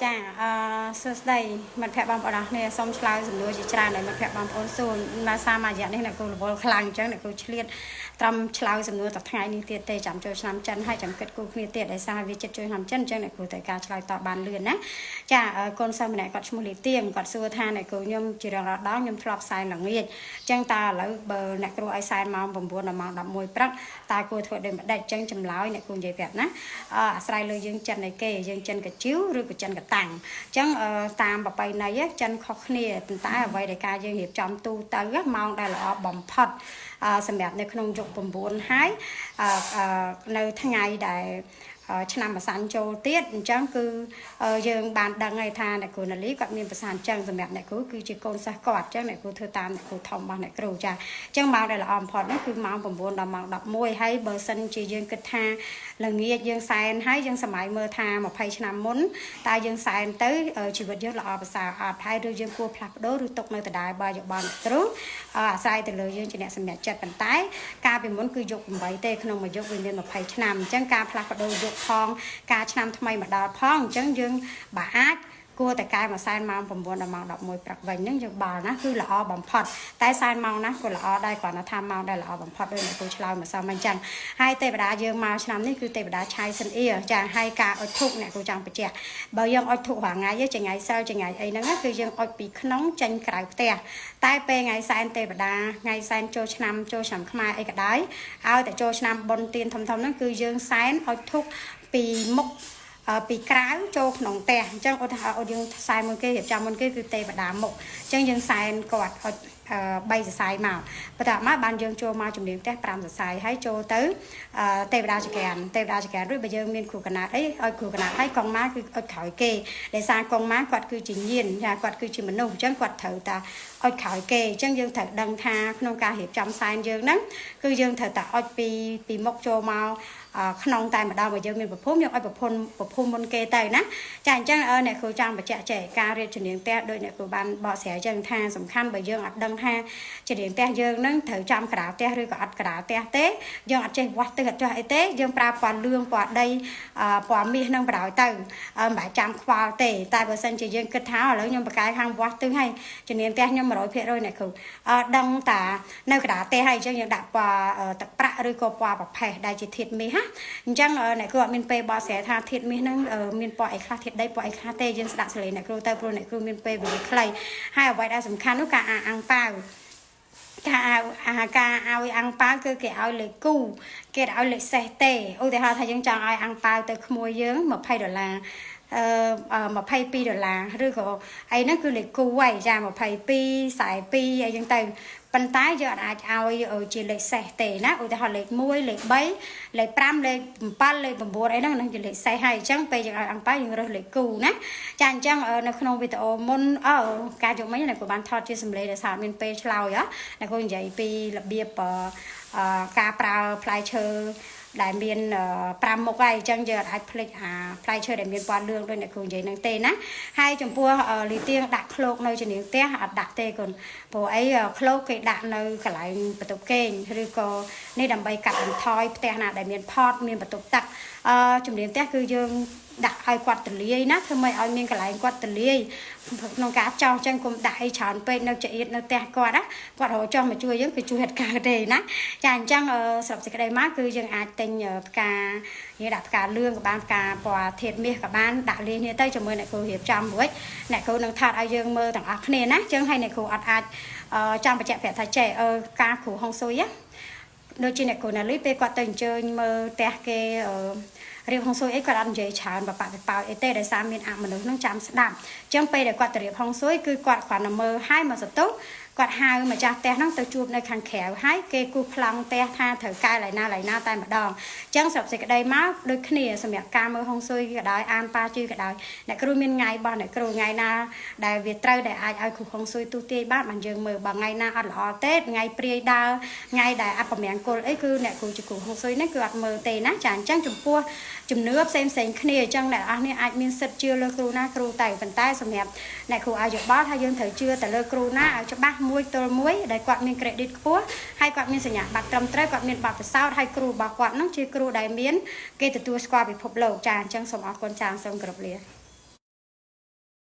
ចាសួស្តីមិត្តភក្តិបងប្អូនអរគ្នាសូមឆ្លើយសំណួរជាច្រើនដែលមិត្តភក្តិបងប្អូនសួរមកសារមួយរយៈនេះអ្នកគ្រូរវល់ខ្លាំងអញ្ចឹងអ្នកគ្រូឆ្លៀតត្រឹមឆ្លើយសំណួរតែថ្ងៃនេះទៀតទេចាំចូលឆ្នាំចិនហើយចាំគិតគូរគ្នាទៀតដោយសារវាចិត្តចូលឆ្នាំចិនអញ្ចឹងអ្នកគ្រូត្រូវការឆ្លើយតបបានលឿនណាចាកូនសិស្សម្នាក់គាត់ឈ្មោះលីទៀងគាត់សួរថាអ្នកគ្រូខ្ញុំជារឿងរដងខ្ញុំធ្លាប់សែនល្ងាចអញ្ចឹងតើឥឡូវបើអ្នកគ្រូឲ្យសែនម៉ោង9ដល់ម៉ោង11ព្រឹកតើគួរធ្វើដូចម្ដេចអញ្ចឹងចម្លើយអ្នកគ្រូនិយាយប្រាប់ណាអាស្រ័យលើយើងចិនឯគេយើងចិនកជីវឬក៏ចិនកតាំងអញ្ចឹងតាមប្រពៃណីចិនខុសគ្នាប៉ុន្តែអ្វីដែលការយើងរៀបចំទូទៅម៉ោងដែលល្អបំផុតសម្រាប់នៅក្នុងយុគ9ហើយនៅថ្ងៃដែលឆ្នាំបសាន់ចូលទៀតអញ្ចឹងគឺយើងបានដឹងហើយថាអ្នកគ្រូណាលីគាត់មានប្រសាសន៍អញ្ចឹងសម្រាប់អ្នកគ្រូគឺជាកូនសិស្សគាត់អញ្ចឹងអ្នកគ្រូធ្វើតាមអ្នកគ្រូធំរបស់អ្នកគ្រូចាអញ្ចឹងម៉ោងដែលល្អបំផុតនោះគឺម៉ោង9ដល់ម៉ោង11ហើយបើសិនជាយើងគិតថាល្ងាចយើងសែនហើយយើងសម័យមើលថា20ឆ្នាំមុនតើយើងសែនទៅជីវិតយើងល្អប្រសើរអត់ហើយឬយើងគួរផ្លាស់ប្ដូរឬទុកនៅដដែលបើយោបល់អ្នកគ្រូអាស្រ័យទៅលើយើងជាអ្នកសម្រេចចិត្តប៉ុន្តែការពីមុនគឺយុគ8ទេក្នុងមួយយុគវាមាន20ឆ្នាំអញ្ចឹងការផ្លាស់ប្ដូរយុគផងការឆ្នាំថ្មីមកដល់ផងអញ្ចឹងយើងបើអាចគួរតែកែមកសែនម៉ោង9ដល់ម៉ោង11ព្រឹកវិញហ្នឹងយើងបាល់ណាគឺល្អបំផុតតែសែនម៉ោងណាក៏ល្អដែរគ្រាន់តែថាម៉ោងដែលល្អបំផុតដូចអ្នកគ្រូឆ្លើយមកសមអញ្ចឹងហើយទេវតាយើងមកឆ្នាំនេះគឺទេវតាឆៃសិនអ៊ីចាហើយការអុជធូបអ្នកគ្រូចង់បញ្ជាក់បើយើងអុជធូបរាល់ថ្ងៃចង្អៃសិលចង្អៃអីហ្នឹងគឺយើងអុជពីក្នុងចេញក្រៅផ្ទះតែពេលថ្ងៃសែនទេវតាថ្ងៃសែនចូលឆ្នាំខ្មែរអីក៏ដោយឲ្យតែចូលឆ្នាំបុណ្យទានធំហ្នឹងគឺយើងសែនអុជធូបពីមុខពីក្រៅចូលក្នុងផ្ទះអញ្ចឹងឧទាហរណ៍យើងសែនមុនគេរៀបចំមុនគេគឺទេវតាមុខអញ្ចឹងយើងសែនគាត់3សរសៃមកបន្ទាប់មកបានយើងចូលមកជំនាញផ្ទះ5សរសៃហើយចូលទៅទេវតាចក្រានរួចបើយើងមានគ្រូកណាត់អីឲ្យគ្រូកណាត់ហើយកងម៉ាគឺអុជក្រោយគេដោយសារកងម៉ាគាត់គឺជាញៀនគាត់គឺជាមនុស្សអញ្ចឹងគាត់ត្រូវតាអុជក្រោយគេអញ្ចឹងយើងត្រូវដឹងថាក្នុងការរៀបចំសែនយើងហ្នឹងគឺយើងត្រូវតាអុជពីមុខចូលមកក្នុងតែម្ដងបើយើងមានប្រភពយើងឲ្យប្រភពមុនគេទៅណាចាអញ្ចឹងអ្នកគ្រូចង់បញ្ជាក់ចេះការរៀបជំនាញផ្ទះដោយអ្នកគ្រូបានបកស្រាយអញ្ចឹងថាសំខាន់បើយើងអត់ដឹងថាជំនាញផ្ទះយើងនឹងត្រូវចាំក្រាលផ្ទះឬក៏អត់ក្រាលផ្ទះទេយើងអត់ចេះវាស់ទិសអត់ចេះអីទេយើងប្រើពណ៌លឿងពណ៌ដីពណ៌មាសនឹងបដ ாய் ទៅមិនបាច់ចាំខ្វល់ទេតែបើសិនជាយើងគិតថាឥឡូវខ្ញុំបកកាយខាងវាស់ទិសហើយជំនាញផ្ទះខ្ញុំ100%អ្នកគ្រូដឹងតានៅក្រាលផ្ទះហើយអញ្ចឹងយើងដាក់ពណ៌ទឹកប្រាក់ឬក៏ពណ៌ប្រផេះដែលជាធាតុមាសណាអញ្ចឹងអ្នកគ្រូអត់មានពេលបកស្រាយថាធាតុមាសហ្នឹងមានពណ៌អីខ្លះធាតុដីពណ៌អីខ្លះទេយើងស្ដាប់សលេងអ្នកគ្រូទៅព្រោះអ្នកគ្រូមានពេលវេលាខ្លីហើយអ្វីដែលសំខាន់នោះការអាំងប៉ាវការឲ្យអាំងប៉ាវគឺគេឲ្យលេខគូគេឲ្យលេខសេះទេឧទាហរណ៍ថាយើងចង់ឲ្យអាំងប៉ាវទៅក្មួយយើង$20 $22ឬក៏អីហ្នឹងគឺលេខគូហើយចា22 42អីចឹងទៅប៉ុន្តែយើងអាចឲ្យជាលេខសេះទេណាឧទាហរណ៍លេខ1លេខ3លេខ5លេខ7លេខ9អីហ្នឹងនឹងជាលេខសេះហើយអញ្ចឹងពេលយើងឲ្យអង្គប៉ាយើងរើសលេខគូណាចាអញ្ចឹងនៅក្នុងវីដេអូមុនការយកមិញអ្នកក៏បានថតជាសម្លេងដែលសារមានពេលឆ្លើយអ្នកក៏និយាយពីរបៀបការប្រើផ្លែឈើដែលមាន5មុខហើយអញ្ចឹងយើងអាចភ្លេចផ្លែឈើដែលមានពណ៌លឿងដូចអ្នកគ្រូនិយាយនឹងទេណាហើយចំពោះលីទៀងដាក់ឃ្លោកនៅជំនាញផ្ទះអត់ដាក់ទេគុណព្រោះអីឃ្លោកគេដាក់នៅកន្លែងបន្ទប់គេងឬក៏នេះដើម្បីកាត់បន្ថយផ្ទះណាដែលមានផតមានបន្ទប់ទឹកជំនាញផ្ទះគឺយើងដាក់ឲ្យគាត់ទលាយណាធ្វើម៉េចឲ្យមានកន្លែងគាត់ទលាយក្នុងការចោះចឹងគុំដាក់អីច្រើនពេកនៅចៀតនៅផ្ទះគាត់ណាគាត់រកចោះមកជួយយើងគឺជួយហេតុការទេណាចាអញ្ចឹងស្រាប់សេចក្តីមកគឺយើងអាចទិញផ្កាយើងដាក់ផ្កាលឿងក៏បានផ្កាពណ៌ធាតុមាសក៏បានដាក់លាយគ្នាទៅជាមួយអ្នកគ្រូរៀបចំរួចអ្នកគ្រូនឹងថតឲ្យយើងមើលទាំងអស់គ្នាណាអញ្ចឹងឲ្យអ្នកគ្រូអត់អាចចង់បញ្ជាក់ប្រាប់ថាចេះការគ្រូហុងស៊ុយដូចជាអ្នកគ្រូណាលីពេលគាត់ទៅអញ្ជើញមើលផ្ទះគេរៀបហុងស៊ុយអីគាត់អត់និយាយច្រើនបបាក់បោអីទេដោយសារមានអមនុស្សនឹងចាំស្ដាប់អញ្ចឹងពេលដែលគាត់ទៅរៀបហុងស៊ុយគឺគាត់គ្រាន់តែមើលឲ្យមកសតុគាត់ហៅម្ចាស់ផ្ទះហ្នឹងទៅជួបនៅខាងក្រៅហើយគេគូសប្លង់ផ្ទះថាត្រូវកែឡៃណាតែម្ដងអញ្ចឹងស្រាប់សេចក្តីមកដូចគ្នាសម្រាប់ការមើលហុងស៊ុយក៏ដោយអានប៉ាជឿក៏ដោយអ្នកគ្រូមានថ្ងៃរបស់អ្នកគ្រូថ្ងៃណាដែលវាត្រូវដែលអាចឲ្យគ្រូហុងស៊ុយទូទាយបានយើងមើលបើថ្ងៃណាអត់ល្អទេថ្ងៃព្រាយដើរថ្ងៃដែលអពមង្គលអីគឺអ្នកគ្រូជាគ្រូហុងស៊ុយនេះគឺអត់មើលទេណាចាអញ្ចឹងចំពោះជំនឿផ្សេងគ្នាអញ្ចឹងអ្នកនរគ្នាអាចមានសិទ្ធិជឿលើគ្រូណាគ្រូតែប៉ុន្តែសម្រាប់អ្នកគ្រូឲ្យយោបល់ថាយើងត្រូវជឿទៅលើគ្រូណាឲ្យច្បាស់មួយទល់មួយដែលគាត់មាន credit ខ្ពស់ហើយគាត់មានសញ្ញាបត្រត្រឹមត្រូវគាត់មានបទពិសោធន៍ហើយគ្រូរបស់គាត់នឹងជាគ្រូដែលមានគេទទួលស្គាល់ពិភពលោកចាអញ្ចឹងសូមអរគុណចាសូមគោរពលា